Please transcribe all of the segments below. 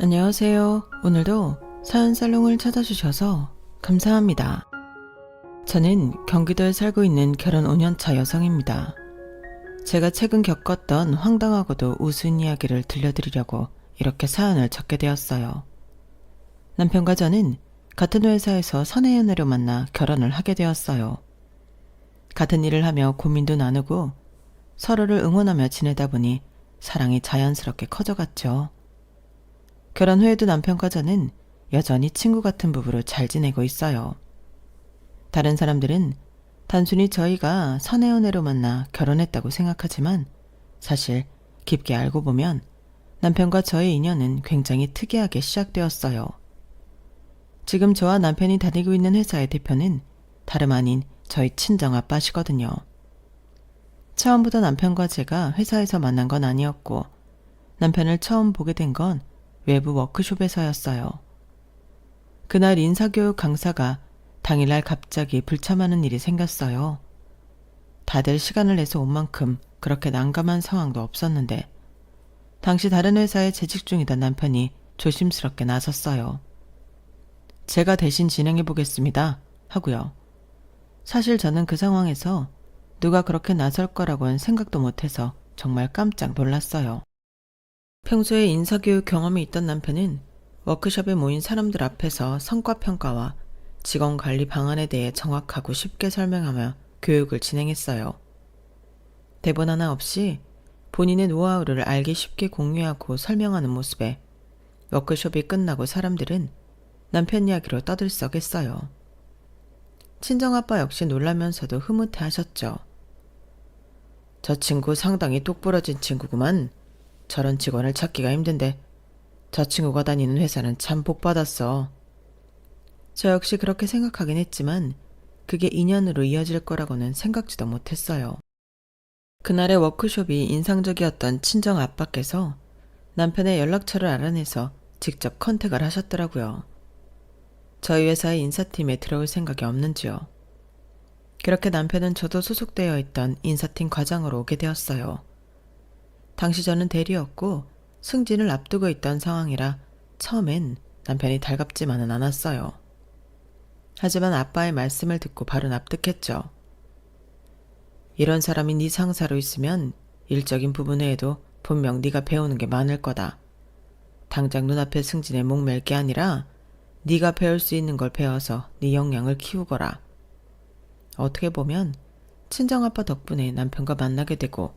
안녕하세요. 오늘도 사연살롱을 찾아주셔서 감사합니다. 저는 경기도에 살고 있는 결혼 5년차 여성입니다. 제가 최근 겪었던 황당하고도 우스운 이야기를 들려드리려고 이렇게 사연을 적게 되었어요. 남편과 저는 같은 회사에서 사내 연애로 만나 결혼을 하게 되었어요. 같은 일을 하며 고민도 나누고 서로를 응원하며 지내다 보니 사랑이 자연스럽게 커져갔죠. 결혼 후에도 남편과 저는 여전히 친구 같은 부부로 잘 지내고 있어요. 다른 사람들은 단순히 저희가 사내 연애로 만나 결혼했다고 생각하지만 사실 깊게 알고 보면 남편과 저의 인연은 굉장히 특이하게 시작되었어요. 지금 저와 남편이 다니고 있는 회사의 대표는 다름 아닌 저희 친정아빠시거든요. 처음부터 남편과 제가 회사에서 만난 건 아니었고 남편을 처음 보게 된 건 외부 워크숍에서였어요. 그날 인사교육 강사가 당일날 갑자기 불참하는 일이 생겼어요. 다들 시간을 내서 온 만큼 그렇게 난감한 상황도 없었는데 당시 다른 회사에 재직 중이던 남편이 조심스럽게 나섰어요. 제가 대신 진행해 보겠습니다 하고요. 사실 저는 그 상황에서 누가 그렇게 나설 거라고는 생각도 못해서 정말 깜짝 놀랐어요. 평소에 인사교육 경험이 있던 남편은 워크숍에 모인 사람들 앞에서 성과평가와 직원관리 방안에 대해 정확하고 쉽게 설명하며 교육을 진행했어요. 대본 하나 없이 본인의 노하우를 알기 쉽게 공유하고 설명하는 모습에 워크숍이 끝나고 사람들은 남편 이야기로 떠들썩했어요. 친정아빠 역시 놀라면서도 흐뭇해하셨죠. 저 친구 상당히 똑부러진 친구구만. 저런 직원을 찾기가 힘든데 저 친구가 다니는 회사는 참 복받았어. 저 역시 그렇게 생각하긴 했지만 그게 인연으로 이어질 거라고는 생각지도 못했어요. 그날의 워크숍이 인상적이었던 친정 아빠께서 남편의 연락처를 알아내서 직접 컨택을 하셨더라고요. 저희 회사의 인사팀에 들어올 생각이 없는지요. 그렇게 남편은 저도 소속되어 있던 인사팀 과장으로 오게 되었어요. 당시 저는 대리였고 승진을 앞두고 있던 상황이라 처음엔 남편이 달갑지만은 않았어요. 하지만 아빠의 말씀을 듣고 바로 납득했죠. 이런 사람이 네 상사로 있으면 일적인 부분 외에도 분명 네가 배우는 게 많을 거다. 당장 눈앞의 승진에 목맬 게 아니라 네가 배울 수 있는 걸 배워서 네 역량을 키우거라. 어떻게 보면 친정아빠 덕분에 남편과 만나게 되고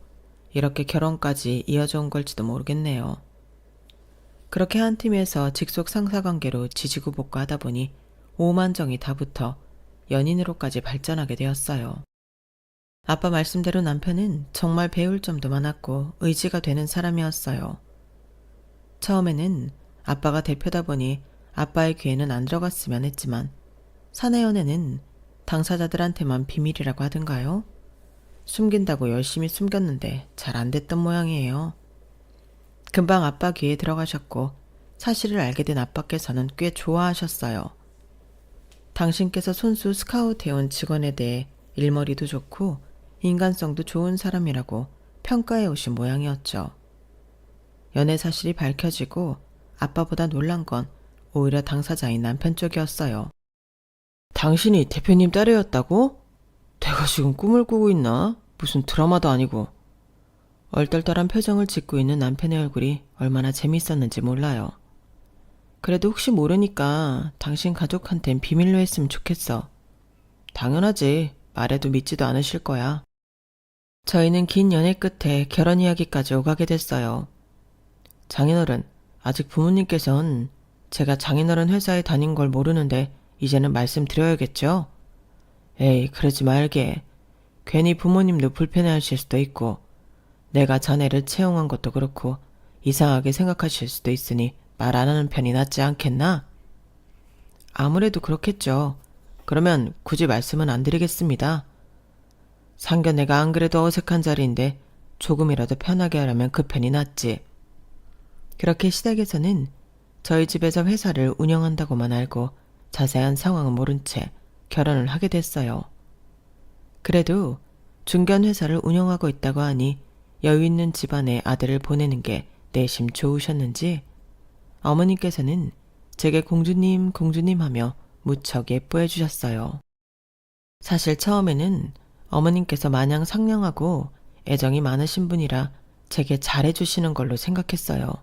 이렇게 결혼까지 이어져 온 걸지도 모르겠네요. 그렇게 한 팀에서 직속 상사관계로 지지구복구 하다 보니 오만정이 다 붙어 연인으로까지 발전하게 되었어요. 아빠 말씀대로 남편은 정말 배울 점도 많았고 의지가 되는 사람이었어요. 처음에는 아빠가 대표다 보니 아빠의 귀에는 안 들어갔으면 했지만 사내 연애는 당사자들한테만 비밀이라고 하던가요? 숨긴다고 열심히 숨겼는데 잘 안 됐던 모양이에요. 금방 아빠 귀에 들어가셨고 사실을 알게 된 아빠께서는 꽤 좋아하셨어요. 당신께서 손수 스카우트해온 직원에 대해 일머리도 좋고 인간성도 좋은 사람이라고 평가해 오신 모양이었죠. 연애 사실이 밝혀지고 아빠보다 놀란 건 오히려 당사자인 남편 쪽이었어요. 당신이 대표님 딸이었다고? 내가 지금 꿈을 꾸고 있나? 무슨 드라마도 아니고. 얼떨떨한 표정을 짓고 있는 남편의 얼굴이 얼마나 재밌었는지 몰라요. 그래도 혹시 모르니까 당신 가족한텐 비밀로 했으면 좋겠어. 당연하지. 말해도 믿지도 않으실 거야. 저희는 긴 연애 끝에 결혼 이야기까지 오가게 됐어요. 장인어른, 아직 부모님께선 제가 장인어른 회사에 다닌 걸 모르는데 이제는 말씀드려야겠죠? 에이, 그러지 말게. 괜히 부모님도 불편해하실 수도 있고 내가 자네를 채용한 것도 그렇고 이상하게 생각하실 수도 있으니 말 안 하는 편이 낫지 않겠나? 아무래도 그렇겠죠. 그러면 굳이 말씀은 안 드리겠습니다. 상견례가 안 그래도 어색한 자리인데 조금이라도 편하게 하려면 그 편이 낫지. 그렇게 시댁에서는 저희 집에서 회사를 운영한다고만 알고 자세한 상황은 모른 채 결혼을 하게 됐어요. 그래도 중견 회사를 운영하고 있다고 하니 여유 있는 집안에 아들을 보내는 게 내심 좋으셨는지 어머님께서는 제게 공주님, 공주님 하며 무척 예뻐해 주셨어요. 사실 처음에는 어머님께서 마냥 상냥하고 애정이 많으신 분이라 제게 잘해주시는 걸로 생각했어요.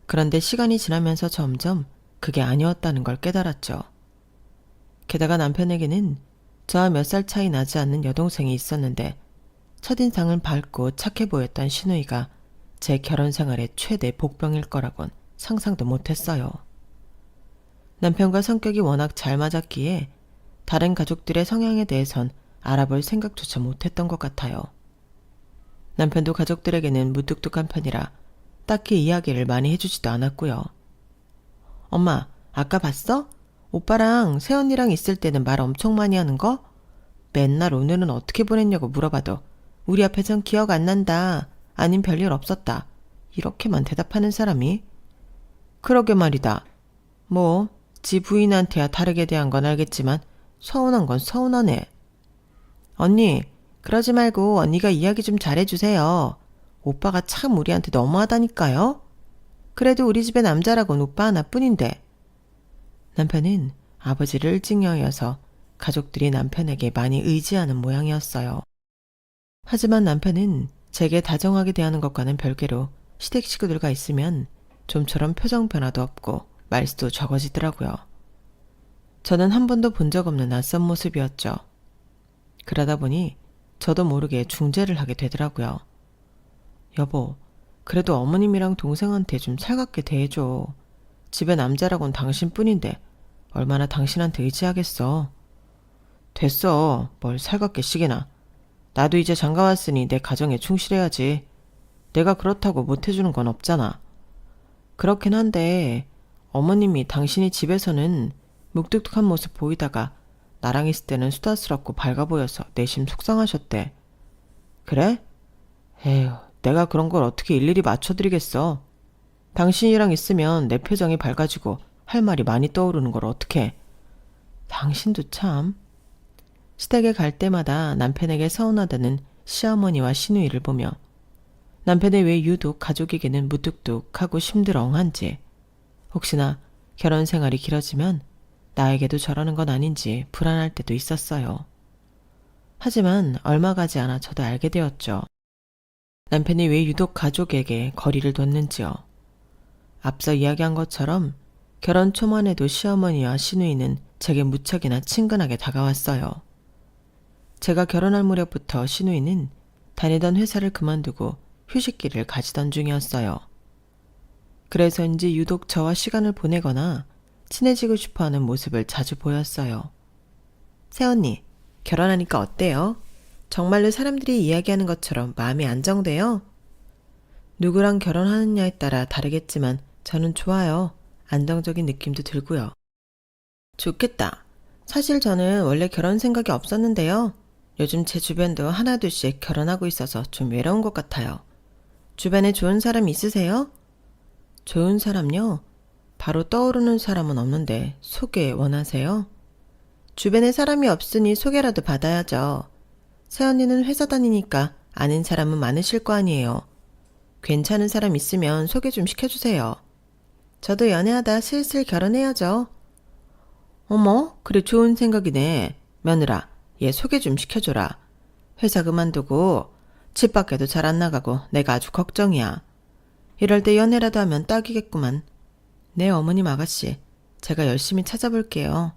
그런데 시간이 지나면서 점점 그게 아니었다는 걸 깨달았죠. 게다가 남편에게는 저와 몇 살 차이 나지 않는 여동생이 있었는데 첫인상은 밝고 착해 보였던 시누이가 제 결혼 생활의 최대 복병일 거라곤 상상도 못했어요. 남편과 성격이 워낙 잘 맞았기에 다른 가족들의 성향에 대해선 알아볼 생각조차 못했던 것 같아요. 남편도 가족들에게는 무뚝뚝한 편이라 딱히 이야기를 많이 해주지도 않았고요. 엄마, 아까 봤어? 오빠랑 새언니랑 있을 때는 말 엄청 많이 하는 거? 맨날 오늘은 어떻게 보냈냐고 물어봐도 우리 앞에선 기억 안 난다. 아님 별일 없었다. 이렇게만 대답하는 사람이? 그러게 말이다. 뭐, 지 부인한테야 다르게 대한 건 알겠지만 서운한 건 서운하네. 언니, 그러지 말고 언니가 이야기 좀 잘해주세요. 오빠가 참 우리한테 너무하다니까요. 그래도 우리 집에 남자라곤 오빠 하나뿐인데. 남편은 아버지를 일찍 여여서 가족들이 남편에게 많이 의지하는 모양이었어요. 하지만 남편은 제게 다정하게 대하는 것과는 별개로 시댁 식구들과 있으면 좀처럼 표정 변화도 없고 말수도 적어지더라고요. 저는 한 번도 본 적 없는 낯선 모습이었죠. 그러다 보니 저도 모르게 중재를 하게 되더라고요. 여보, 그래도 어머님이랑 동생한테 좀 살갑게 대해줘. 집에 남자라곤 당신뿐인데 얼마나 당신한테 의지하겠어. 됐어. 뭘 살갑게 시기나. 나도 이제 장가 왔으니 내 가정에 충실해야지. 내가 그렇다고 못해주는 건 없잖아. 그렇긴 한데 어머님이 당신이 집에서는 묵뚝뚝한 모습 보이다가 나랑 있을 때는 수다스럽고 밝아 보여서 내심 속상하셨대. 그래? 에휴, 내가 그런 걸 어떻게 일일이 맞춰드리겠어. 당신이랑 있으면 내 표정이 밝아지고 할 말이 많이 떠오르는 걸 어떡해. 당신도 참. 시댁에 갈 때마다 남편에게 서운하다는 시어머니와 시누이를 보며 남편의 왜 유독 가족에게는 무뚝뚝하고 심드렁한지, 혹시나 결혼 생활이 길어지면 나에게도 저러는 건 아닌지 불안할 때도 있었어요. 하지만 얼마 가지 않아 저도 알게 되었죠. 남편이 왜 유독 가족에게 거리를 뒀는지요. 앞서 이야기한 것처럼 결혼 초만 해도 시어머니와 시누이는 제게 무척이나 친근하게 다가왔어요. 제가 결혼할 무렵부터 시누이는 다니던 회사를 그만두고 휴식기를 가지던 중이었어요. 그래서인지 유독 저와 시간을 보내거나 친해지고 싶어하는 모습을 자주 보였어요. 새언니, 결혼하니까 어때요? 정말로 사람들이 이야기하는 것처럼 마음이 안정돼요? 누구랑 결혼하느냐에 따라 다르겠지만 저는 좋아요. 안정적인 느낌도 들고요. 좋겠다. 사실 저는 원래 결혼 생각이 없었는데요. 요즘 제 주변도 하나둘씩 결혼하고 있어서 좀 외로운 것 같아요. 주변에 좋은 사람 있으세요? 좋은 사람요? 바로 떠오르는 사람은 없는데 소개 원하세요? 주변에 사람이 없으니 소개라도 받아야죠. 새언니는 회사 다니니까 아는 사람은 많으실 거 아니에요. 괜찮은 사람 있으면 소개 좀 시켜주세요. 저도 연애하다 슬슬 결혼해야죠. 어머, 그래 좋은 생각이네. 며느라, 얘 소개 좀 시켜줘라. 회사 그만두고 집 밖에도 잘 안 나가고 내가 아주 걱정이야. 이럴 때 연애라도 하면 딱이겠구만. 네, 어머님 아가씨. 제가 열심히 찾아볼게요.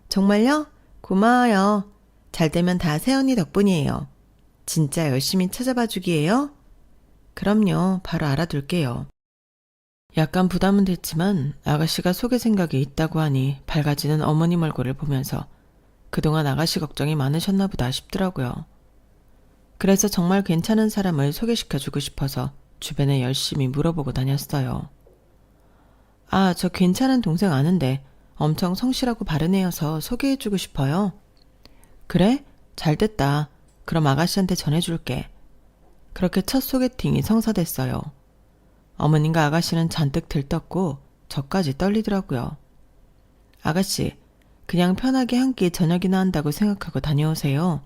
정말요? 고마워요. 잘 되면 다 새언니 덕분이에요. 진짜 열심히 찾아봐 주기예요? 그럼요. 바로 알아둘게요. 약간 부담은 됐지만 아가씨가 소개 생각이 있다고 하니 밝아지는 어머님 얼굴을 보면서 그동안 아가씨 걱정이 많으셨나 보다 싶더라고요. 그래서 정말 괜찮은 사람을 소개시켜주고 싶어서 주변에 열심히 물어보고 다녔어요. 아, 저 괜찮은 동생 아는데 엄청 성실하고 바른 애여서 소개해주고 싶어요. 그래? 잘됐다. 그럼 아가씨한테 전해줄게. 그렇게 첫 소개팅이 성사됐어요. 어머님과 아가씨는 잔뜩 들떴고 저까지 떨리더라고요. 아가씨, 그냥 편하게 한 끼 저녁이나 한다고 생각하고 다녀오세요.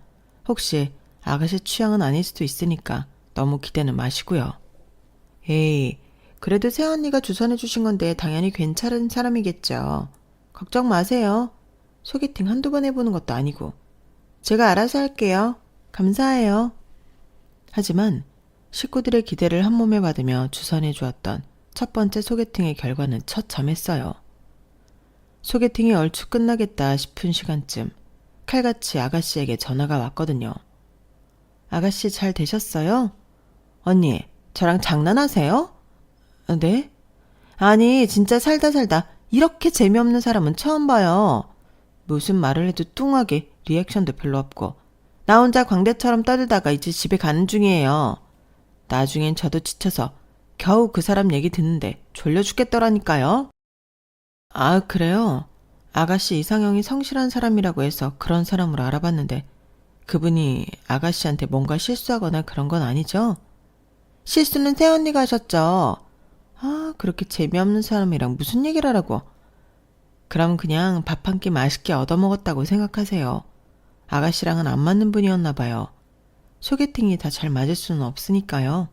혹시 아가씨 취향은 아닐 수도 있으니까 너무 기대는 마시고요. 에이, 그래도 새언니가 주선해 주신 건데 당연히 괜찮은 사람이겠죠. 걱정 마세요. 소개팅 한두 번 해보는 것도 아니고. 제가 알아서 할게요. 감사해요. 하지만 식구들의 기대를 한 몸에 받으며 주선해 주었던 첫 번째 소개팅의 결과는 처참했어요. 소개팅이 얼추 끝나겠다 싶은 시간쯤 칼같이 아가씨에게 전화가 왔거든요. 아가씨 잘 되셨어요? 언니, 저랑 장난하세요? 네? 아니, 진짜 살다 이렇게 재미없는 사람은 처음 봐요. 무슨 말을 해도 뚱하게 리액션도 별로 없고 나 혼자 광대처럼 떠들다가 이제 집에 가는 중이에요. 나중엔 저도 지쳐서 겨우 그 사람 얘기 듣는데 졸려 죽겠더라니까요. 아, 그래요? 아가씨 이상형이 성실한 사람이라고 해서 그런 사람으로 알아봤는데 그분이 아가씨한테 뭔가 실수하거나 그런 건 아니죠? 실수는 새언니가 하셨죠. 아, 그렇게 재미없는 사람이랑 무슨 얘기를 하라고. 그럼 그냥 밥 한 끼 맛있게 얻어먹었다고 생각하세요. 아가씨랑은 안 맞는 분이었나 봐요. 소개팅이 다 잘 맞을 수는 없으니까요.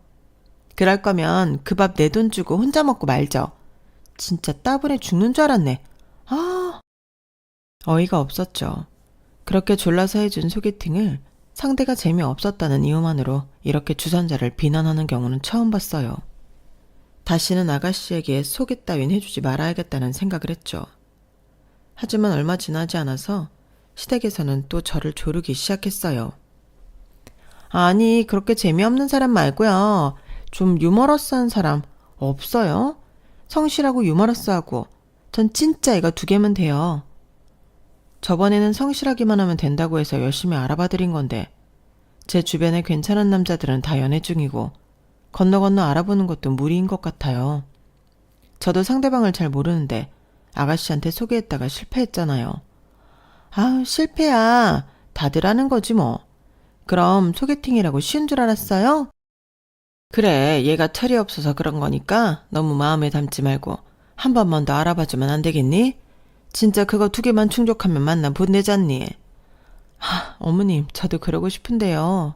그럴 거면 그 밥 내 돈 주고 혼자 먹고 말죠. 진짜 따분해 죽는 줄 알았네. 아, 어이가 없었죠. 그렇게 졸라서 해준 소개팅을 상대가 재미없었다는 이유만으로 이렇게 주선자를 비난하는 경우는 처음 봤어요. 다시는 아가씨에게 소개 따윈 해주지 말아야겠다는 생각을 했죠. 하지만 얼마 지나지 않아서 시댁에서는 또 저를 조르기 시작했어요. 아니, 그렇게 재미없는 사람 말고요. 좀 유머러스한 사람 없어요? 성실하고 유머러스하고 전 진짜 이거 두 개면 돼요. 저번에는 성실하기만 하면 된다고 해서 열심히 알아봐드린 건데 제 주변에 괜찮은 남자들은 다 연애 중이고 건너 알아보는 것도 무리인 것 같아요. 저도 상대방을 잘 모르는데 아가씨한테 소개했다가 실패했잖아요. 아우, 실패야. 다들 하는 거지 뭐. 그럼 소개팅이라고 쉬운 줄 알았어요? 그래, 얘가 철이 없어서 그런 거니까 너무 마음에 담지 말고 한 번만 더 알아봐주면 안 되겠니? 진짜 그거 두 개만 충족하면 만나 보내잖니. 어머님, 저도 그러고 싶은데요.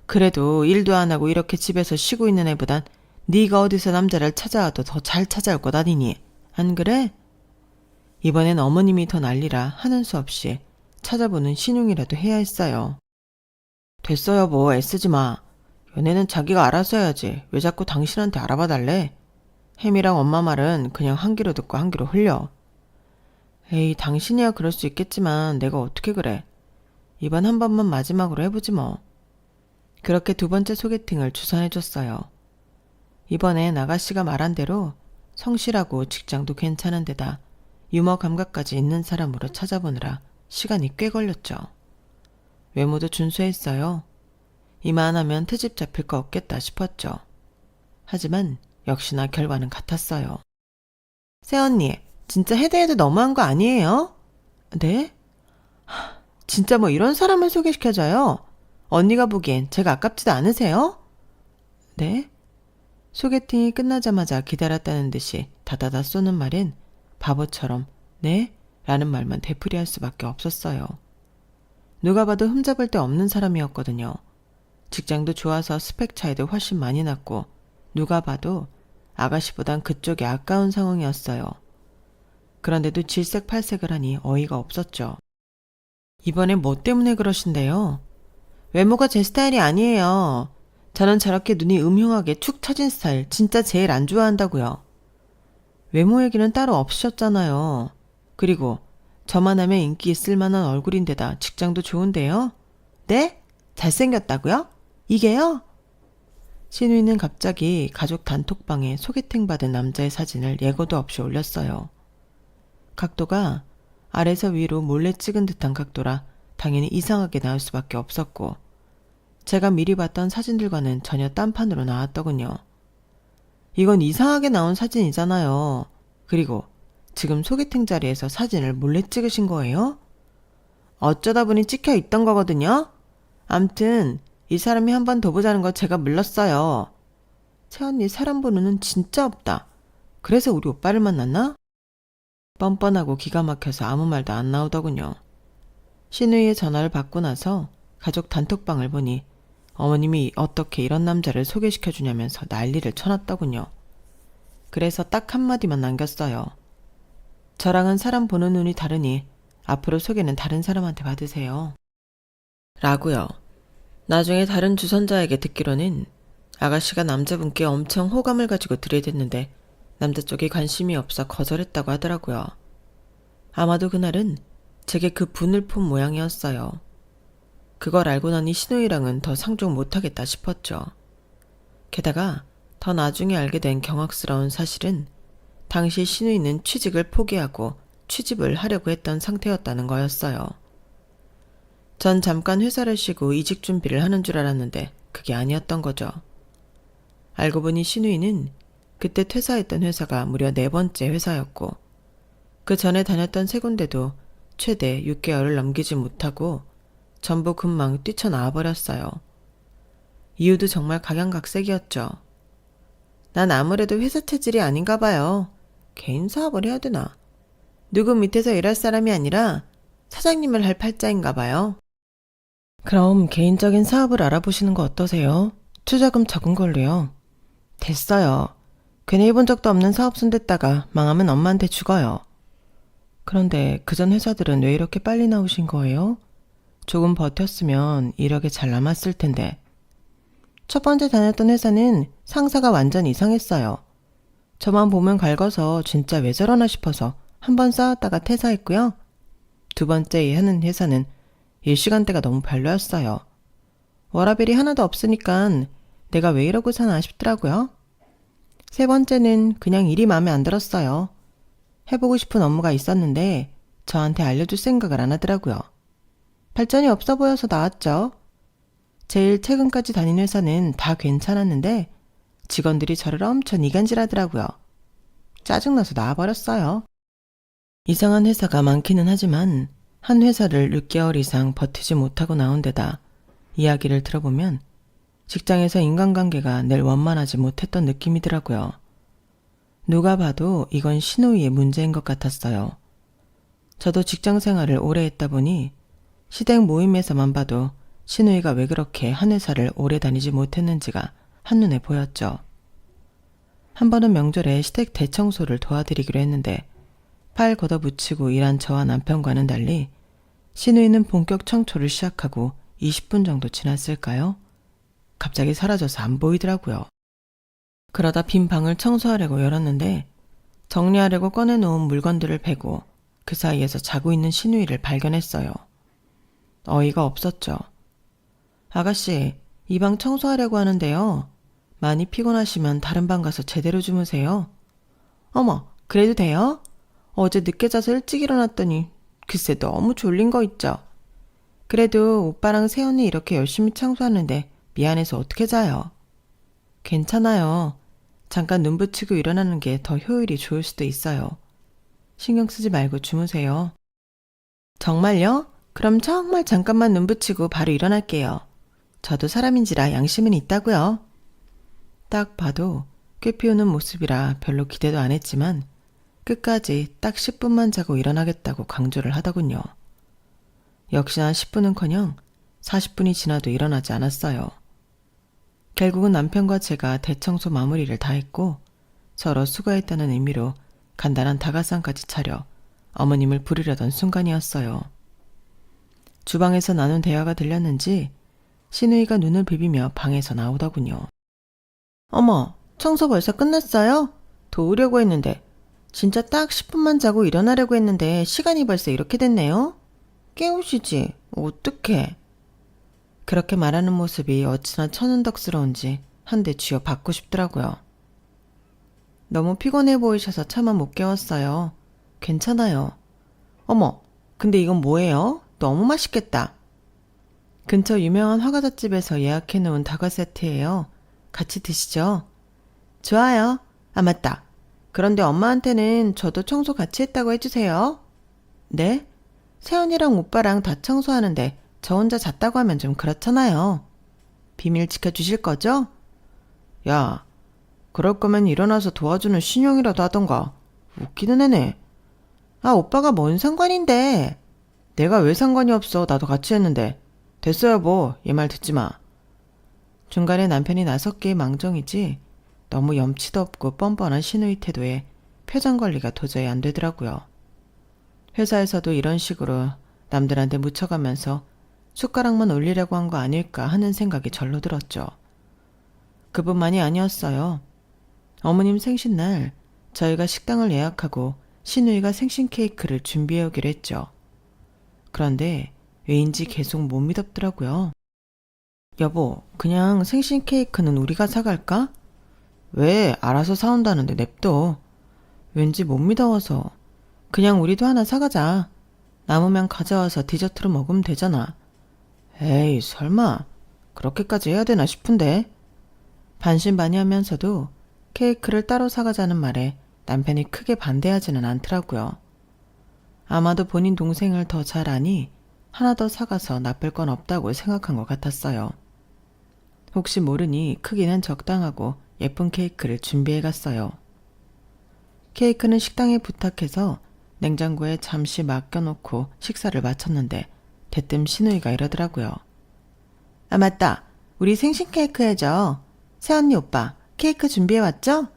그래도 일도 안 하고 이렇게 집에서 쉬고 있는 애보단 네가 어디서 남자를 찾아와도 더 잘 찾아올 것 아니니. 안 그래? 이번엔 어머님이 더 난리라 하는 수 없이 찾아보는 신용이라도 해야 했어요. 됐어 여보, 애쓰지 마. 연애는 자기가 알아서 해야지. 왜 자꾸 당신한테 알아봐 달래? 햄이랑 엄마 말은 그냥 한 귀로 듣고 한 귀로 흘려. 에이, 당신이야 그럴 수 있겠지만 내가 어떻게 그래. 이번 한 번만 마지막으로 해보지 뭐. 그렇게 두 번째 소개팅을 주선해줬어요. 이번엔 아가씨가 말한 대로 성실하고 직장도 괜찮은 데다 유머 감각까지 있는 사람으로 찾아보느라 시간이 꽤 걸렸죠. 외모도 준수했어요. 이만하면 트집 잡힐 거 없겠다 싶었죠. 하지만 역시나 결과는 같았어요. 새언니, 진짜 해도 너무한 거 아니에요? 네? 진짜 뭐 이런 사람을 소개시켜줘요? 언니가 보기엔 제가 아깝지도 않으세요? 네? 소개팅이 끝나자마자 기다렸다는 듯이 다다다 쏘는 말엔 바보처럼 네? 라는 말만 되풀이할 수밖에 없었어요. 누가 봐도 흠잡을 데 없는 사람이었거든요. 직장도 좋아서 스펙 차이도 훨씬 많이 났고 누가 봐도 아가씨보단 그쪽이 아까운 상황이었어요. 그런데도 질색팔색을 하니 어이가 없었죠. 이번엔 뭐 때문에 그러신데요? 외모가 제 스타일이 아니에요. 저는 저렇게 눈이 음흉하게 축 처진 스타일 진짜 제일 안 좋아한다고요. 외모 얘기는 따로 없으셨잖아요. 그리고 저만 하면 인기 있을 만한 얼굴인데다 직장도 좋은데요? 네? 잘생겼다고요? 이게요? 신우이는 갑자기 가족 단톡방에 소개팅 받은 남자의 사진을 예고도 없이 올렸어요. 각도가 아래서 위로 몰래 찍은 듯한 각도라 당연히 이상하게 나올 수밖에 없었고 제가 미리 봤던 사진들과는 전혀 딴판으로 나왔더군요. 이건 이상하게 나온 사진이잖아요. 그리고 지금 소개팅 자리에서 사진을 몰래 찍으신 거예요? 어쩌다 보니 찍혀 있던 거거든요. 암튼 이 사람이 한 번 더 보자는 거 제가 물렀어요. 채언니 사람 보는 눈 진짜 없다. 그래서 우리 오빠를 만났나? 뻔뻔하고 기가 막혀서 아무 말도 안 나오더군요. 신우이의 전화를 받고 나서 가족 단톡방을 보니 어머님이 어떻게 이런 남자를 소개시켜주냐면서 난리를 쳐놨더군요. 그래서 딱 한마디만 남겼어요. 저랑은 사람 보는 눈이 다르니 앞으로 소개는 다른 사람한테 받으세요. 라고요. 나중에 다른 주선자에게 듣기로는 아가씨가 남자분께 엄청 호감을 가지고 들이댔는데 남자 쪽이 관심이 없어 거절했다고 하더라고요. 아마도 그날은 제게 그 분을 폰 모양이었어요. 그걸 알고 나니 신우이랑은 더 상종 못하겠다 싶었죠. 게다가 더 나중에 알게 된 경악스러운 사실은 당시 신우이는 취직을 포기하고 취집을 하려고 했던 상태였다는 거였어요. 전 잠깐 회사를 쉬고 이직 준비를 하는 줄 알았는데 그게 아니었던 거죠. 알고 보니 신우이는 그때 퇴사했던 회사가 무려 4번째 회사였고 그 전에 다녔던 3군데도 최대 6개월을 넘기지 못하고 전부 금방 뛰쳐나와 버렸어요. 이유도 정말 각양각색이었죠. 난 아무래도 회사 체질이 아닌가 봐요. 개인 사업을 해야 되나? 누구 밑에서 일할 사람이 아니라 사장님을 할 팔자인가 봐요. 그럼 개인적인 사업을 알아보시는 거 어떠세요? 투자금 적은 걸로요. 됐어요. 괜히 해본 적도 없는 사업 손댔다가 망하면 엄마한테 죽어요. 그런데 그전 회사들은 왜 이렇게 빨리 나오신 거예요? 조금 버텼으면 이력에 잘 남았을 텐데. 첫 번째 다녔던 회사는 상사가 완전 이상했어요. 저만 보면 갈궈서 진짜 왜 저러나 싶어서 한 번 싸웠다가 퇴사했고요. 두 번째 하는 회사는 일시간대가 너무 별로였어요. 워라밸이 하나도 없으니까 내가 왜 이러고 사나 싶더라고요. 세 번째는 그냥 일이 마음에 안 들었어요. 해보고 싶은 업무가 있었는데 저한테 알려줄 생각을 안 하더라고요. 발전이 없어 보여서 나왔죠. 제일 최근까지 다닌 회사는 다 괜찮았는데 직원들이 저를 엄청 이간질하더라고요. 짜증나서 나와버렸어요. 이상한 회사가 많기는 하지만 한 회사를 6개월 이상 버티지 못하고 나온 데다 이야기를 들어보면 직장에서 인간관계가 늘 원만하지 못했던 느낌이더라고요. 누가 봐도 이건 신우이의 문제인 것 같았어요. 저도 직장 생활을 오래 했다 보니 시댁 모임에서만 봐도 신우이가 왜 그렇게 한 회사를 오래 다니지 못했는지가 한눈에 보였죠. 한 번은 명절에 시댁 대청소를 도와드리기로 했는데 팔 걷어붙이고 일한 저와 남편과는 달리 신우이는 본격 청소를 시작하고 20분 정도 지났을까요? 갑자기 사라져서 안 보이더라고요. 그러다 빈 방을 청소하려고 열었는데 정리하려고 꺼내놓은 물건들을 베고 그 사이에서 자고 있는 신우이를 발견했어요. 어이가 없었죠. 아가씨, 이 방 청소하려고 하는데요. 많이 피곤하시면 다른 방 가서 제대로 주무세요. 어머, 그래도 돼요? 어제 늦게 자서 일찍 일어났더니 글쎄 너무 졸린 거 있죠. 그래도 오빠랑 세연이 이렇게 열심히 청소하는데 미안해서 어떻게 자요? 괜찮아요. 잠깐 눈 붙이고 일어나는 게 더 효율이 좋을 수도 있어요. 신경 쓰지 말고 주무세요. 정말요? 그럼 정말 잠깐만 눈 붙이고 바로 일어날게요. 저도 사람인지라 양심은 있다고요. 딱 봐도 꽤 피우는 모습이라 별로 기대도 안 했지만 끝까지 딱 10분만 자고 일어나겠다고 강조를 하더군요. 역시나 10분은커녕 40분이 지나도 일어나지 않았어요. 결국은 남편과 제가 대청소 마무리를 다 했고 서로 수고했다는 의미로 간단한 다가상까지 차려 어머님을 부르려던 순간이었어요. 주방에서 나눈 대화가 들렸는지 신우이가 눈을 비비며 방에서 나오더군요. 어머, 청소 벌써 끝났어요? 도우려고 했는데 진짜 딱 10분만 자고 일어나려고 했는데 시간이 벌써 이렇게 됐네요? 깨우시지. 어떡해. 그렇게 말하는 모습이 어찌나 천은덕스러운지 한 대 쥐어 받고 싶더라고요. 너무 피곤해 보이셔서 차마 못 깨웠어요. 괜찮아요. 어머, 근데 이건 뭐예요? 너무 맛있겠다. 근처 유명한 화과자집에서 예약해놓은 다과 세트예요. 같이 드시죠. 좋아요. 아, 맞다. 그런데 엄마한테는 저도 청소 같이 했다고 해주세요. 네? 세연이랑 오빠랑 다 청소하는데 저 혼자 잤다고 하면 좀 그렇잖아요. 비밀 지켜주실 거죠? 야, 그럴 거면 일어나서 도와주는 신용이라도 하던가. 웃기는 애네. 아, 오빠가 뭔 상관인데. 내가 왜 상관이 없어. 나도 같이 했는데. 됐어 여보. 얘 말 듣지 마. 중간에 남편이 나섰기에 망정이지 너무 염치도 없고 뻔뻔한 신우이 태도에 표정 관리가 도저히 안 되더라고요. 회사에서도 이런 식으로 남들한테 묻혀가면서 숟가락만 올리려고 한 거 아닐까 하는 생각이 절로 들었죠. 그뿐만이 아니었어요. 어머님 생신날 저희가 식당을 예약하고 신우이가 생신 케이크를 준비해 오기로 했죠. 그런데 왜인지 계속 못 믿었더라고요. 여보, 그냥 생신 케이크는 우리가 사갈까? 왜 알아서 사온다는데 냅둬. 왠지 못 믿어서. 그냥 우리도 하나 사가자. 남으면 가져와서 디저트로 먹으면 되잖아. 에이, 설마 그렇게까지 해야 되나 싶은데. 반신반의하면서도 케이크를 따로 사가자는 말에 남편이 크게 반대하지는 않더라고요. 아마도 본인 동생을 더 잘 아니 하나 더 사가서 나쁠 건 없다고 생각한 것 같았어요. 혹시 모르니 크기는 적당하고 예쁜 케이크를 준비해 갔어요. 케이크는 식당에 부탁해서 냉장고에 잠시 맡겨놓고 식사를 마쳤는데 대뜸 신우이가 이러더라고요. 아, 맞다. 우리 생신 케이크 해줘. 새언니 오빠 케이크 준비해 왔죠?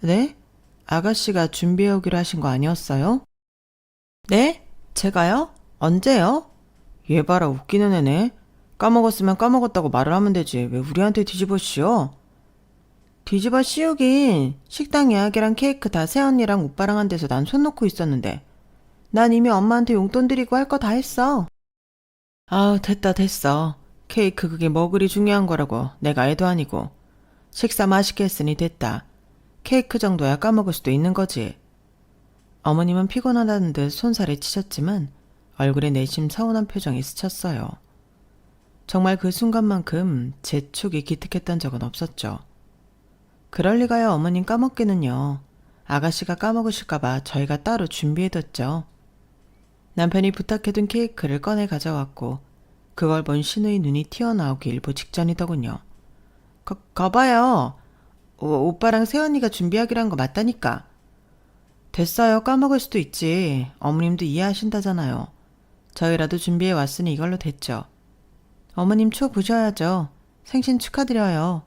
네? 아가씨가 준비해 오기로 하신 거 아니었어요? 네? 제가요? 언제요? 얘 봐라, 웃기는 애네. 까먹었으면 까먹었다고 말을 하면 되지. 왜 우리한테 뒤집어 씌워? 뒤집어 씌우긴. 식당 예약이랑 케이크 다 새언니랑 오빠랑 한 데서 난 손 놓고 있었는데. 난 이미 엄마한테 용돈 드리고 할 거 다 했어. 아우, 됐다 됐어. 케이크 그게 뭐 그리 중요한 거라고. 내가 애도 아니고. 식사 맛있게 했으니 됐다. 케이크 정도야 까먹을 수도 있는 거지. 어머님은 피곤하다는 듯 손살에 치셨지만 얼굴에 내심 서운한 표정이 스쳤어요. 정말 그 순간만큼 제 촉이 기특했던 적은 없었죠. 그럴 리가요. 어머님 까먹기는요. 아가씨가 까먹으실까봐 저희가 따로 준비해뒀죠. 남편이 부탁해둔 케이크를 꺼내 가져왔고 그걸 본 신우이 눈이 튀어나오기 일보 직전이더군요. 거봐요. 오빠랑 새언니가 준비하기로 한 거 맞다니까. 됐어요. 까먹을 수도 있지. 어머님도 이해하신다잖아요. 저희라도 준비해 왔으니 이걸로 됐죠. 어머님 초 부셔야죠. 생신 축하드려요.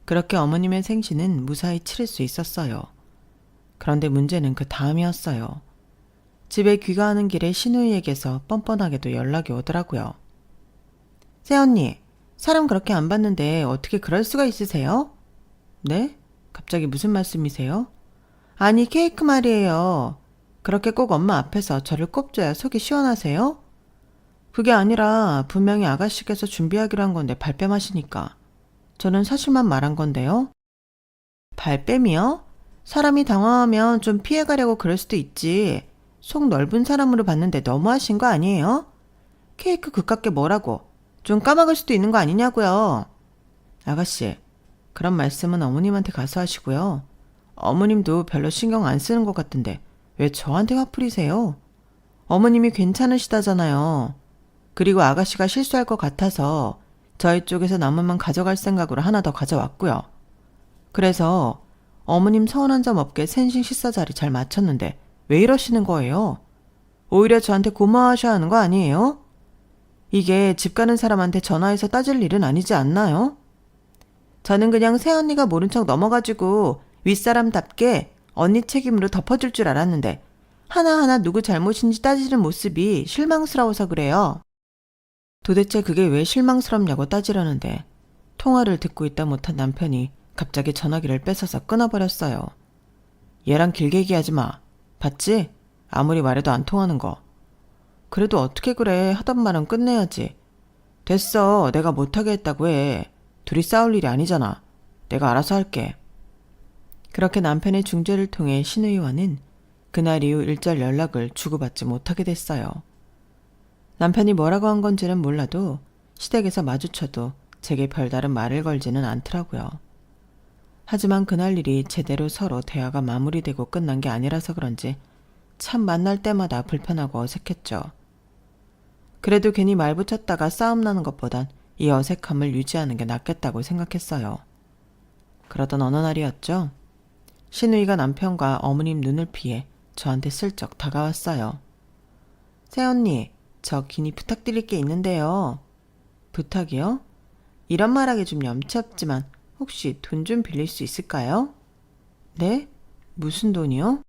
그렇게 어머님의 생신은 무사히 치를 수 있었어요. 그런데 문제는 그 다음이었어요. 집에 귀가하는 길에 신우이에게서 뻔뻔하게도 연락이 오더라고요. 새언니, 사람 그렇게 안 봤는데 어떻게 그럴 수가 있으세요? 네? 갑자기 무슨 말씀이세요? 아니, 케이크 말이에요. 그렇게 꼭 엄마 앞에서 저를 꼽줘야 속이 시원하세요? 그게 아니라 분명히 아가씨께서 준비하기로 한 건데 발뺌하시니까. 저는 사실만 말한 건데요. 발뺌이요? 사람이 당황하면 좀 피해가려고 그럴 수도 있지. 속 넓은 사람으로 봤는데 너무하신 거 아니에요? 케이크 그깟게 뭐라고. 좀 까먹을 수도 있는 거 아니냐고요. 아가씨, 그런 말씀은 어머님한테 가서 하시고요. 어머님도 별로 신경 안 쓰는 것 같은데 왜 저한테 화풀이세요? 어머님이 괜찮으시다잖아요. 그리고 아가씨가 실수할 것 같아서 저희 쪽에서 남은만 가져갈 생각으로 하나 더 가져왔고요. 그래서 어머님 서운한 점 없게 생신 식사 자리 잘 맞췄는데 왜 이러시는 거예요? 오히려 저한테 고마워하셔야 하는 거 아니에요? 이게 집 가는 사람한테 전화해서 따질 일은 아니지 않나요? 저는 그냥 새언니가 모른 척 넘어가지고 윗사람답게 언니 책임으로 덮어줄 줄 알았는데 하나하나 누구 잘못인지 따지는 모습이 실망스러워서 그래요. 도대체 그게 왜 실망스럽냐고 따지려는데 통화를 듣고 있다 못한 남편이 갑자기 전화기를 뺏어서 끊어버렸어요. 얘랑 길게 얘기하지 마. 봤지? 아무리 말해도 안 통하는 거. 그래도 어떻게 그래. 하던 말은 끝내야지. 됐어. 내가 못하게 했다고 해. 둘이 싸울 일이 아니잖아. 내가 알아서 할게. 그렇게 남편의 중재를 통해 신우이와는 그날 이후 일절 연락을 주고받지 못하게 됐어요. 남편이 뭐라고 한 건지는 몰라도 시댁에서 마주쳐도 제게 별다른 말을 걸지는 않더라고요. 하지만 그날 일이 제대로 서로 대화가 마무리되고 끝난 게 아니라서 그런지 참 만날 때마다 불편하고 어색했죠. 그래도 괜히 말 붙였다가 싸움 나는 것보단 이 어색함을 유지하는 게 낫겠다고 생각했어요. 그러던 어느 날이었죠. 신우이가 남편과 어머님 눈을 피해 저한테 슬쩍 다가왔어요. 새언니, 저 긴히 부탁드릴 게 있는데요. 부탁이요? 이런 말하기 좀 염치 없지만 혹시 돈 좀 빌릴 수 있을까요? 네? 무슨 돈이요?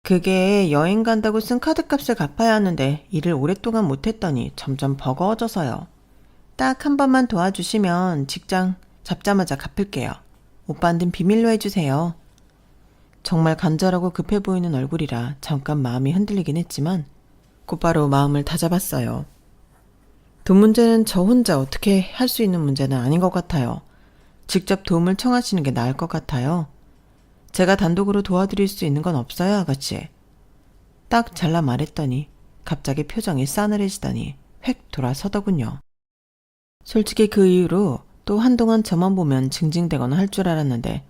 그게 여행 간다고 쓴 카드값을 갚아야 하는데 일을 오랫동안 못했더니 점점 버거워져서요. 딱 한 번만 도와주시면 직장 잡자마자 갚을게요. 오빠한텐 비밀로 해주세요. 정말 간절하고 급해 보이는 얼굴이라 잠깐 마음이 흔들리긴 했지만 곧바로 마음을 다잡았어요. 돈 문제는 저 혼자 어떻게 할 수 있는 문제는 아닌 것 같아요. 직접 도움을 청하시는 게 나을 것 같아요. 제가 단독으로 도와드릴 수 있는 건 없어요, 아가씨. 딱 잘라 말했더니 갑자기 표정이 싸늘해지더니 획 돌아서더군요. 솔직히 그 이후로 또 한동안 저만 보면 징징대거나 할 줄 알았는데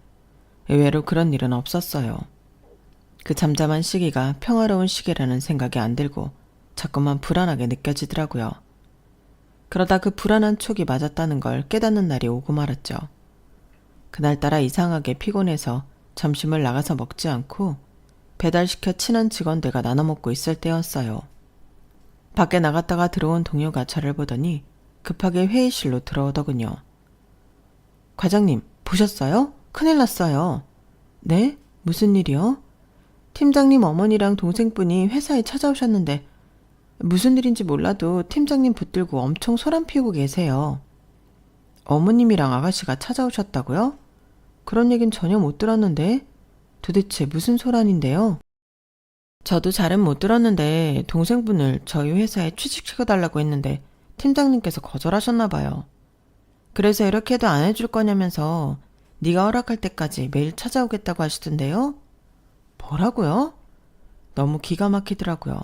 의외로 그런 일은 없었어요. 그 잠잠한 시기가 평화로운 시기라는 생각이 안 들고 자꾸만 불안하게 느껴지더라고요. 그러다 그 불안한 촉이 맞았다는 걸 깨닫는 날이 오고 말았죠. 그날따라 이상하게 피곤해서 점심을 나가서 먹지 않고 배달시켜 친한 직원들과 나눠 먹고 있을 때였어요. 밖에 나갔다가 들어온 동료가 저를 보더니 급하게 회의실로 들어오더군요. 과장님, 보셨어요? 큰일 났어요. 네? 무슨 일이요? 팀장님 어머니랑 동생분이 회사에 찾아오셨는데 무슨 일인지 몰라도 팀장님 붙들고 엄청 소란 피우고 계세요. 어머님이랑 아가씨가 찾아오셨다고요? 그런 얘긴 전혀 못 들었는데 도대체 무슨 소란인데요? 저도 잘은 못 들었는데 동생분을 저희 회사에 취직시켜달라고 했는데 팀장님께서 거절하셨나 봐요. 그래서 이렇게도 안 해줄 거냐면서 네가 허락할 때까지 매일 찾아오겠다고 하시던데요? 뭐라고요? 너무 기가 막히더라고요.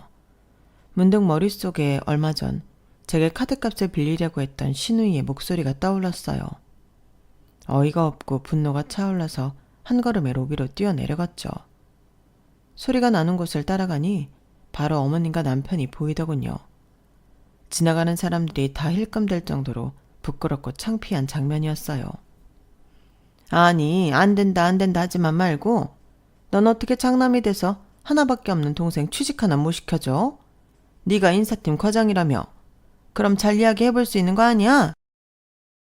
문득 머릿속에 얼마 전 제게 카드값을 빌리려고 했던 신우이의 목소리가 떠올랐어요. 어이가 없고 분노가 차올라서 한 걸음에 로비로 뛰어내려갔죠. 소리가 나는 곳을 따라가니 바로 어머님과 남편이 보이더군요. 지나가는 사람들이 다 힐끔댈 정도로 부끄럽고 창피한 장면이었어요. 아니, 안 된다 하지만 말고 넌 어떻게 장남이 돼서 하나밖에 없는 동생 취직 하나 못 시켜줘? 네가 인사팀 과장이라며. 그럼 잘 이야기해볼 수 있는 거 아니야?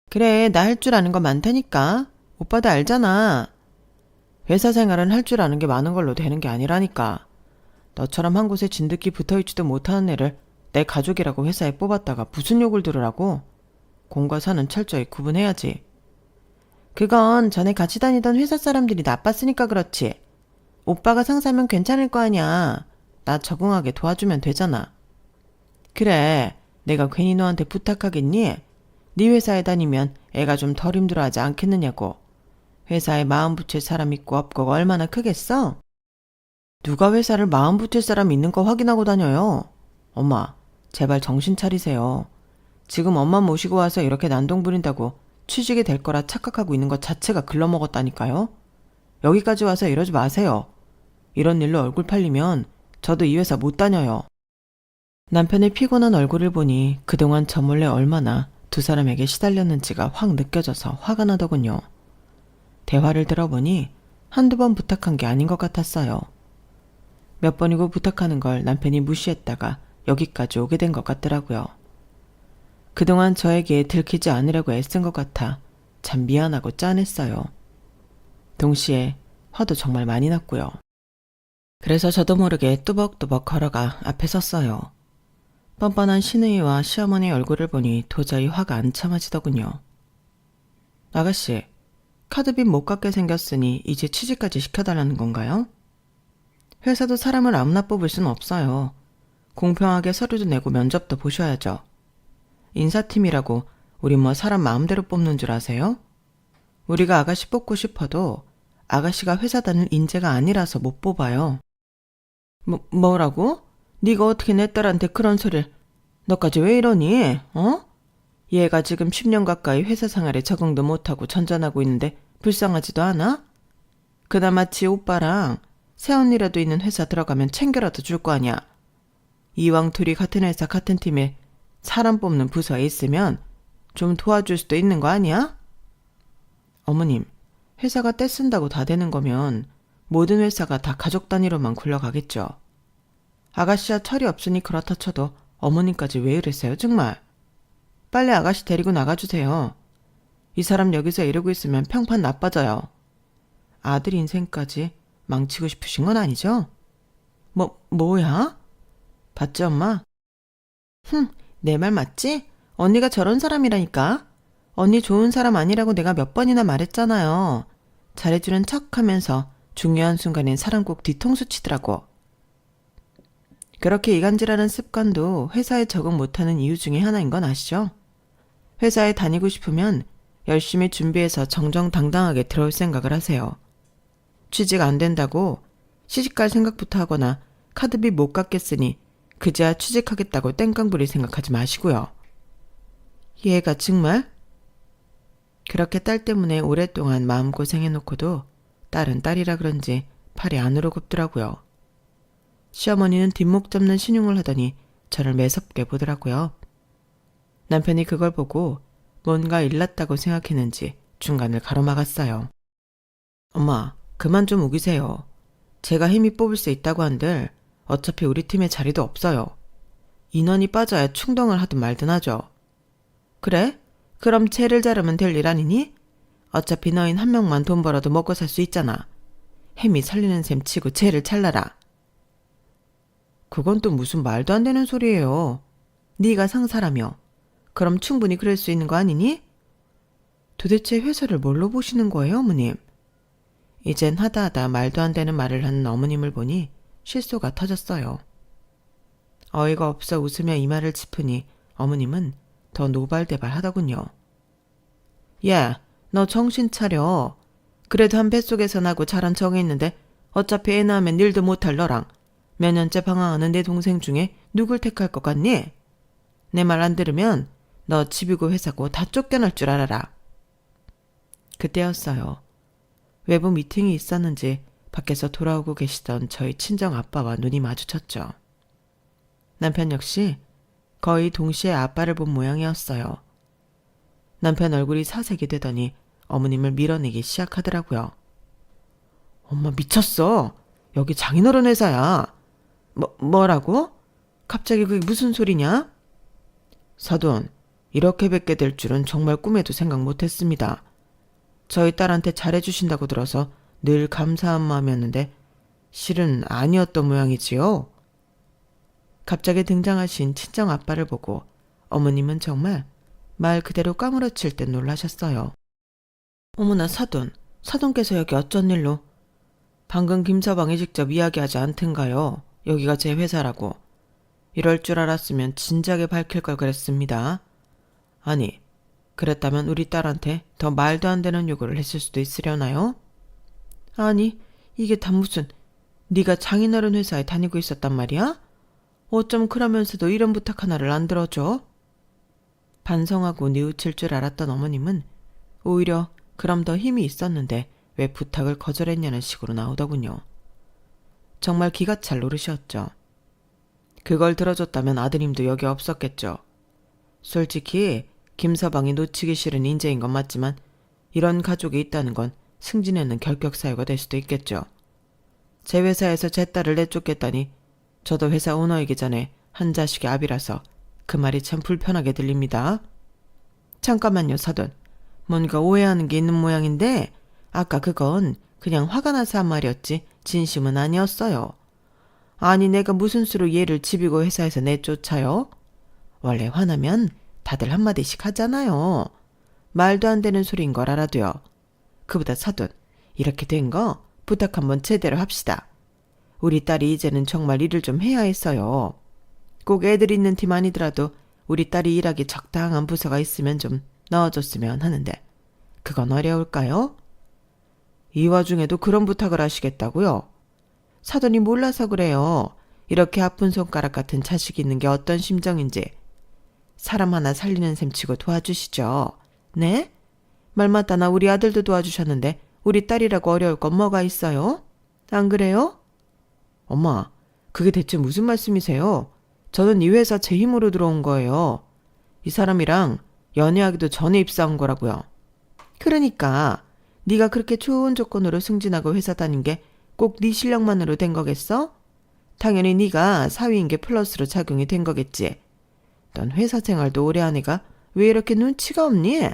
그래, 나 할 줄 아는 거 많다니까. 오빠도 알잖아. 회사 생활은 할 줄 아는 게 많은 걸로 되는 게 아니라니까. 너처럼 한 곳에 진득히 붙어있지도 못하는 애를 내 가족이라고 회사에 뽑았다가 무슨 욕을 들으라고? 공과 사는 철저히 구분해야지. 그건 전에 같이 다니던 회사 사람들이 나빴으니까 그렇지. 오빠가 상사면 괜찮을 거 아니야. 나 적응하게 도와주면 되잖아. 그래, 내가 괜히 너한테 부탁하겠니? 네 회사에 다니면 애가 좀 덜 힘들어하지 않겠느냐고. 회사에 마음 붙일 사람 있고 없고가 얼마나 크겠어? 누가 회사를 마음 붙일 사람 있는 거 확인하고 다녀요? 엄마, 제발 정신 차리세요. 지금 엄마 모시고 와서 이렇게 난동 부린다고 취직이 될 거라 착각하고 있는 것 자체가 글러먹었다니까요? 여기까지 와서 이러지 마세요. 이런 일로 얼굴 팔리면 저도 이 회사 못 다녀요. 남편의 피곤한 얼굴을 보니 그동안 저 몰래 얼마나 두 사람에게 시달렸는지가 확 느껴져서 화가 나더군요. 대화를 들어보니 한두 번 부탁한 게 아닌 것 같았어요. 몇 번이고 부탁하는 걸 남편이 무시했다가 여기까지 오게 된 것 같더라고요. 그동안 저에게 들키지 않으려고 애쓴 것 같아 참 미안하고 짠했어요. 동시에 화도 정말 많이 났고요. 그래서 저도 모르게 뚜벅뚜벅 걸어가 앞에 섰어요. 뻔뻔한 시누이와 시어머니 얼굴을 보니 도저히 화가 안 참아지더군요. 아가씨, 카드빚 못 갚게 생겼으니 이제 취직까지 시켜달라는 건가요? 회사도 사람을 아무나 뽑을 순 없어요. 공평하게 서류도 내고 면접도 보셔야죠. 인사팀이라고 우리 뭐 사람 마음대로 뽑는 줄 아세요? 우리가 아가씨 뽑고 싶어도 아가씨가 회사 다닐 인재가 아니라서 못 뽑아요. 뭐라고? 네가 어떻게 내 딸한테 그런 소리를. 너까지 왜 이러니? 어? 얘가 지금 10년 가까이 회사 생활에 적응도 못하고 전전하고 있는데 불쌍하지도 않아? 그나마 지 오빠랑 새언니라도 있는 회사 들어가면 챙겨라도 줄 거 아니야. 이왕 둘이 같은 회사 같은 팀에 사람 뽑는 부서에 있으면 좀 도와줄 수도 있는 거 아니야? 어머님, 회사가 떼쓴다고 다 되는 거면 모든 회사가 다 가족 단위로만 굴러가겠죠. 아가씨야 철이 없으니 그렇다 쳐도 어머님까지 왜 이랬어요 정말. 빨리 아가씨 데리고 나가주세요. 이 사람 여기서 이러고 있으면 평판 나빠져요. 아들 인생까지 망치고 싶으신 건 아니죠? 뭐야? 봤지, 엄마? 내 말 맞지? 언니가 저런 사람이라니까. 언니 좋은 사람 아니라고 내가 몇 번이나 말했잖아요. 잘해주는 척 하면서 중요한 순간엔 사람 꼭 뒤통수 치더라고. 그렇게 이간질하는 습관도 회사에 적응 못하는 이유 중에 하나인 건 아시죠? 회사에 다니고 싶으면 열심히 준비해서 정정당당하게 들어올 생각을 하세요. 취직 안 된다고 시집갈 생각부터 하거나 카드비 못 갚겠으니 그제야 취직하겠다고 땡깡부리 생각하지 마시고요. 얘가 정말? 그렇게 딸 때문에 오랫동안 마음고생해놓고도 딸은 딸이라 그런지 팔이 안으로 굽더라고요. 시어머니는 뒷목 잡는 신용을 하더니 저를 매섭게 보더라고요. 남편이 그걸 보고 뭔가 일났다고 생각했는지 중간을 가로막았어요. 엄마, 그만 좀 우기세요. 제가 힘이 뽑을 수 있다고 한들 어차피 우리 팀에 자리도 없어요. 인원이 빠져야 충동을 하든 말든 하죠. 그래? 그럼 채를 자르면 될 일 아니니? 어차피 너흰 한 명만 돈 벌어도 먹고 살 수 있잖아. 햄이 살리는 셈 치고 채를 잘라라. 그건 또 무슨 말도 안 되는 소리예요. 네가 상사라며. 그럼 충분히 그럴 수 있는 거 아니니? 도대체 회사를 뭘로 보시는 거예요, 어머님? 이젠 하다하다 말도 안 되는 말을 하는 어머님을 보니 실소가 터졌어요. 어이가 없어 웃으며 이마를 짚으니 어머님은 더 노발대발 하더군요. 야, 너 정신 차려. 그래도 한 뱃속에서 나고 자란 정이 있는데 어차피 애 낳으면 일도 못할 너랑 몇 년째 방황하는 내 동생 중에 누굴 택할 것 같니? 내 말 안 들으면 너 집이고 회사고 다 쫓겨날 줄 알아라. 그때였어요. 외부 미팅이 있었는지 밖에서 돌아오고 계시던 저희 친정 아빠와 눈이 마주쳤죠. 남편 역시 거의 동시에 아빠를 본 모양이었어요. 남편 얼굴이 사색이 되더니 어머님을 밀어내기 시작하더라고요. 엄마 미쳤어. 여기 장인어른 회사야. 뭐라고? 갑자기 그게 무슨 소리냐? 사돈, 이렇게 뵙게 될 줄은 정말 꿈에도 생각 못했습니다. 저희 딸한테 잘해주신다고 들어서 늘 감사한 마음이었는데 실은 아니었던 모양이지요. 갑자기 등장하신 친정 아빠를 보고 어머님은 정말 말 그대로 까무러칠 듯 놀라셨어요. 어머나 사돈께서 여기 어쩐 일로? 방금 김서방이 직접 이야기하지 않던가요? 여기가 제 회사라고. 이럴 줄 알았으면 진작에 밝힐 걸 그랬습니다. 아니, 그랬다면 우리 딸한테 더 말도 안 되는 요구를 했을 수도 있으려나요? 아니, 이게 다 무슨 네가 장인어른 회사에 다니고 있었단 말이야? 어쩜 그러면서도 이런 부탁 하나를 안 들어줘? 반성하고 뉘우칠 줄 알았던 어머님은 오히려 그럼 더 힘이 있었는데 왜 부탁을 거절했냐는 식으로 나오더군요. 정말 기가 찰 노릇이었죠. 그걸 들어줬다면 아드님도 여기 없었겠죠. 솔직히 김서방이 놓치기 싫은 인재인 건 맞지만 이런 가족이 있다는 건 승진에는 결격 사유가 될 수도 있겠죠. 제 회사에서 제 딸을 내쫓겠다니 저도 회사 오너이기 전에 한 자식의 아비라서 그 말이 참 불편하게 들립니다. 잠깐만요, 사돈. 뭔가 오해하는 게 있는 모양인데 아까 그건 그냥 화가 나서 한 말이었지 진심은 아니었어요. 아니 내가 무슨 수로 얘를 집이고 회사에서 내쫓아요? 원래 화나면 다들 한마디씩 하잖아요. 말도 안 되는 소리인 걸 알아도요. 그보다 사돈, 이렇게 된 거 부탁 한번 제대로 합시다. 우리 딸이 이제는 정말 일을 좀 해야 했어요. 꼭 애들 있는 팀 아니더라도 우리 딸이 일하기 적당한 부서가 있으면 좀 넣어줬으면 하는데 그건 어려울까요? 이 와중에도 그런 부탁을 하시겠다고요? 사돈이 몰라서 그래요. 이렇게 아픈 손가락 같은 자식이 있는 게 어떤 심정인지. 사람 하나 살리는 셈 치고 도와주시죠. 네? 말마다 나 우리 아들도 도와주셨는데 우리 딸이라고 어려울 건 뭐가 있어요? 안 그래요? 엄마, 그게 대체 무슨 말씀이세요? 저는 이 회사 제 힘으로 들어온 거예요. 이 사람이랑 연애하기도 전에 입사한 거라고요. 그러니까 네가 그렇게 좋은 조건으로 승진하고 회사 다닌 게 꼭 네 실력만으로 된 거겠어? 당연히 네가 사위인 게 플러스로 작용이 된 거겠지. 넌 회사 생활도 오래 한 애가 왜 이렇게 눈치가 없니?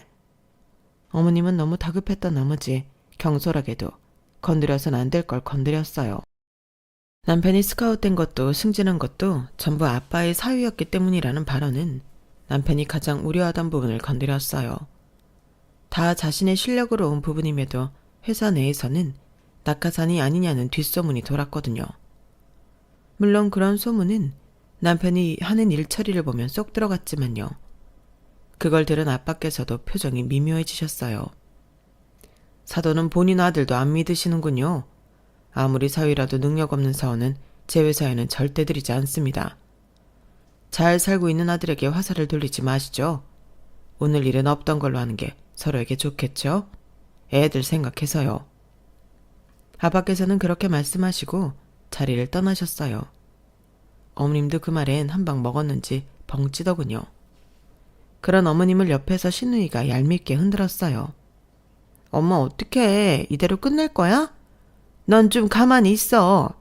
어머님은 너무 다급했던 나머지 경솔하게도 건드려선 안 될 걸 건드렸어요. 남편이 스카웃된 것도 승진한 것도 전부 아빠의 사유였기 때문이라는 발언은 남편이 가장 우려하던 부분을 건드렸어요. 다 자신의 실력으로 온 부분임에도 회사 내에서는 낙하산이 아니냐는 뒷소문이 돌았거든요. 물론 그런 소문은 남편이 하는 일 처리를 보면 쏙 들어갔지만요. 그걸 들은 아빠께서도 표정이 미묘해지셨어요. 사돈은 본인 아들도 안 믿으시는군요. 아무리 사위라도 능력 없는 사원은 제 회사에는 절대 들이지 않습니다. 잘 살고 있는 아들에게 화살을 돌리지 마시죠. 오늘 일은 없던 걸로 하는 게 서로에게 좋겠죠? 애들 생각해서요. 아빠께서는 그렇게 말씀하시고 자리를 떠나셨어요. 어머님도 그 말엔 한 방 먹었는지 벙찌더군요. 그런 어머님을 옆에서 신우이가 얄밉게 흔들었어요. 엄마 어떡해. 이대로 끝낼 거야? 넌 좀 가만히 있어.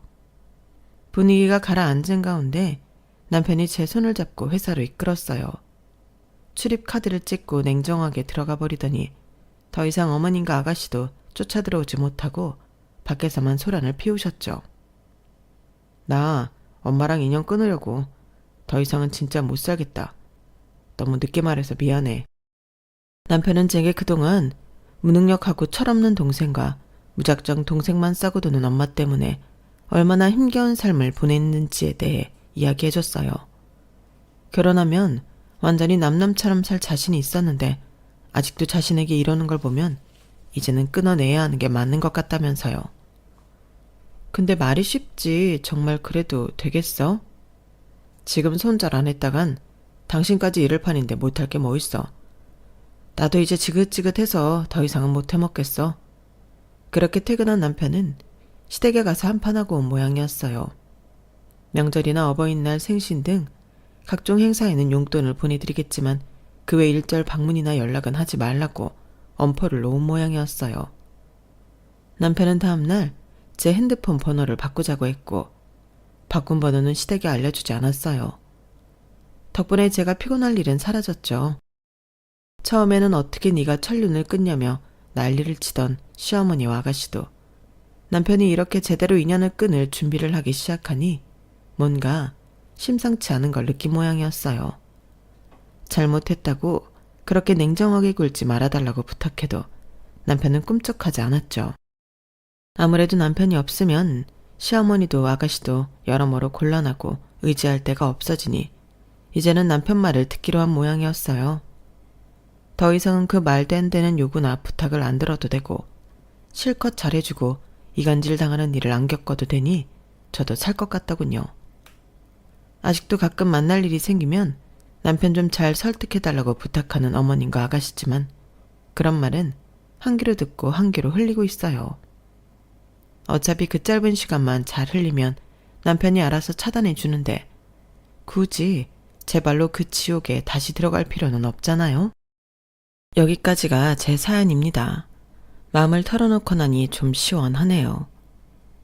분위기가 가라앉은 가운데 남편이 제 손을 잡고 회사로 이끌었어요. 출입 카드를 찍고 냉정하게 들어가 버리더니 더 이상 어머님과 아가씨도 쫓아 들어오지 못하고 밖에서만 소란을 피우셨죠. 나 엄마랑 인연 끊으려고. 더 이상은 진짜 못 살겠다. 너무 늦게 말해서 미안해. 남편은 제게 그동안 무능력하고 철없는 동생과 무작정 동생만 싸고 도는 엄마 때문에 얼마나 힘겨운 삶을 보냈는지에 대해 이야기해줬어요. 결혼하면 완전히 남남처럼 살 자신이 있었는데 아직도 자신에게 이러는 걸 보면 이제는 끊어내야 하는 게 맞는 것 같다면서요. 근데 말이 쉽지 정말 그래도 되겠어? 지금 손절 안 했다간 당신까지 잃을 판인데 못할 게 뭐 있어. 나도 이제 지긋지긋해서 더 이상은 못 해먹겠어. 그렇게 퇴근한 남편은 시댁에 가서 한판하고 온 모양이었어요. 명절이나 어버이날 생신 등 각종 행사에는 용돈을 보내드리겠지만 그 외 일절 방문이나 연락은 하지 말라고 엄포를 놓은 모양이었어요. 남편은 다음날 제 핸드폰 번호를 바꾸자고 했고 바꾼 번호는 시댁에 알려주지 않았어요. 덕분에 제가 피곤할 일은 사라졌죠. 처음에는 어떻게 네가 천륜을 끊냐며 난리를 치던 시어머니와 아가씨도 남편이 이렇게 제대로 인연을 끊을 준비를 하기 시작하니 뭔가 심상치 않은 걸 느낀 모양이었어요. 잘못했다고 그렇게 냉정하게 굴지 말아달라고 부탁해도 남편은 꿈쩍하지 않았죠. 아무래도 남편이 없으면 시어머니도 아가씨도 여러모로 곤란하고 의지할 데가 없어지니 이제는 남편 말을 듣기로 한 모양이었어요. 더 이상은 그 말도 안 되는 요구나 부탁을 안 들어도 되고 실컷 잘해주고 이간질 당하는 일을 안 겪어도 되니 저도 살 것 같더군요. 아직도 가끔 만날 일이 생기면 남편 좀 잘 설득해달라고 부탁하는 어머님과 아가씨지만 그런 말은 한 귀로 듣고 한 귀로 흘리고 있어요. 어차피 그 짧은 시간만 잘 흘리면 남편이 알아서 차단해 주는데 굳이 제 발로 그 지옥에 다시 들어갈 필요는 없잖아요. 여기까지가 제 사연입니다. 마음을 털어놓고 나니 좀 시원하네요.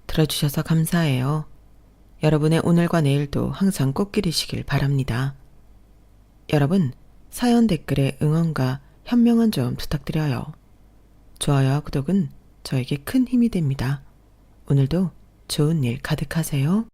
들어주셔서 감사해요. 여러분의 오늘과 내일도 항상 꽃길이시길 바랍니다. 여러분, 사연 댓글에 응원과 현명한 좀 부탁드려요. 좋아요와 구독은 저에게 큰 힘이 됩니다. 오늘도 좋은 일 가득하세요.